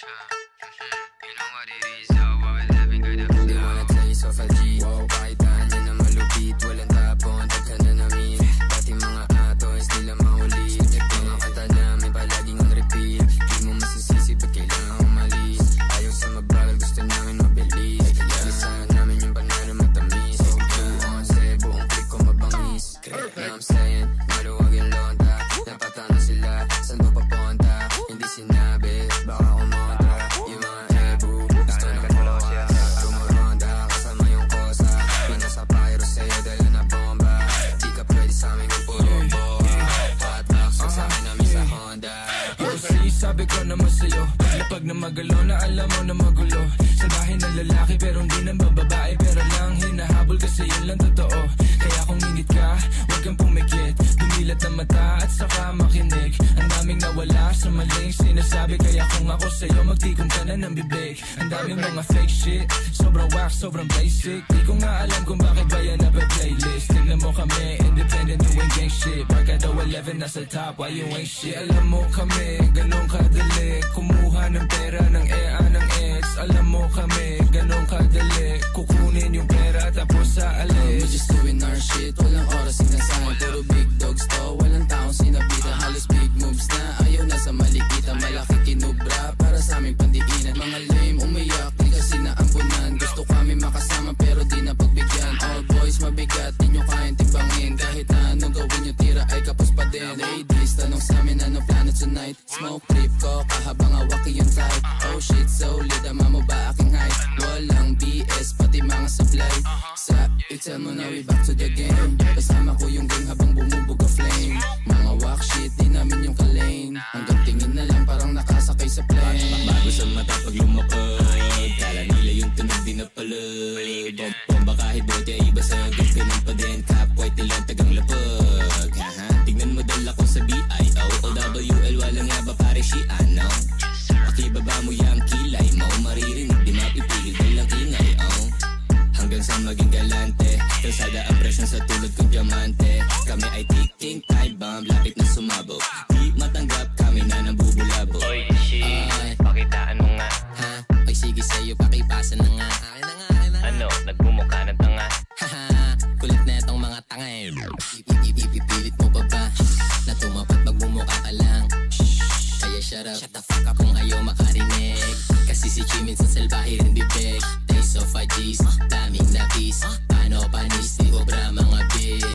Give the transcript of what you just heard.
You know what it is, though, what we're living, good up. They wanna taste of a G. Kahit daan niya na malupit, walang tapon, tagka na namin. Pati mga atos, nila maulit. Mga kanta namin palaging on repeat. Di mo masisisi, ba't kailangan umalis? Ayaw sa mabagal, gusto namin mabilis. Kaya namin yung panalo matamis. So, 2-11, buong click ko mabangis. Now I'm saying, maluwag yung londa. Napatano sila, saan ba papunta? Hindi sinabi, baka kumontra. Yung mga ebu, gusto ng boka. Tumuronda, kasama yung kosa. Pinasa pyro sa'yo, dala na bomba. Di ka pwede sa'min kung puro boha. Hotbox, sa'min namin sa Honda. Sabi ko naman sa'yo, paglapag na magalo na alam mo na magulo. Salbahin na lalaki pero hindi na bababae. Pero lang hinahabol kasi yun lang totoo. Kaya kung ingit ka, huwag kang pumikit. Dumilat na mata at saka makinig. Ang daming nawala sa maling sinasabi. Kaya kung ako sa'yo, magtikom ka na ng bibig. Ang daming mga fake shit, sobrang wax, sobrang basic. Di ko nga alam kung bakit ba yan nape-playlist. Tignan mo kami, independent, doing gang shit. Barkada 11 nasa top, why you ain't shit? Alam mo kami, ganun kadali kumuha ng pera ng EA ng ex. Alam mo kami, ganun kadali kukunin yung pera tapos sa alis. We're just doing our shit, walang oras sinasahan. Puro big dogs to, walang taong sinabitan. Halos big moves na, ayaw na sa malikitan. Malaki kinubra para sa aming pandiinan. Mga lame umiyak, di kasi naampunan. Gusto kami makasama pero di na pagbigyan. All boys mabigat, di nyo kayang timbangin. Kahit na anong gawin nyo, tira ay kapos pa din. Ladies, tanong sa amin ano plano tonight. Smoke trip ko, kahabang awaki yung type. Oh shit, solid, ama mo ba aking height? Walang BS, pati mga supply. Sa tell mo na we back to the game. Kasama ko yung gang habang bumubuga flame. Mga walk shit, di namin yung kalane. Hanggang tingin na lang parang nakasakay sa plane. Bago sa mata pag lumapag, kala nila yung tunog di napalad. Bomba kahit bote ay iba sa ganun pa din. Cap white nilang tagang lapag. Tignan mo dala ko sa BIO OWL, walang yaba pare si ano. Pakibaba mo yung kilay mo, maririnig di mapipigil dalang ingay. Hanggang sa maging galante, kalsada ang presyon sa tulad kong diamante. Kami ay ticking time bomb, lapit na sumabog. Di matanggap, kami na nabubulabog. Oy shit, pakitaan mo nga. Ha? Ay sige sa'yo, pakipasa na nga. Akin na nga, akin na nga. Ano, nagmumukha ng tanga. Haha, kulit na itong mga tanga eh.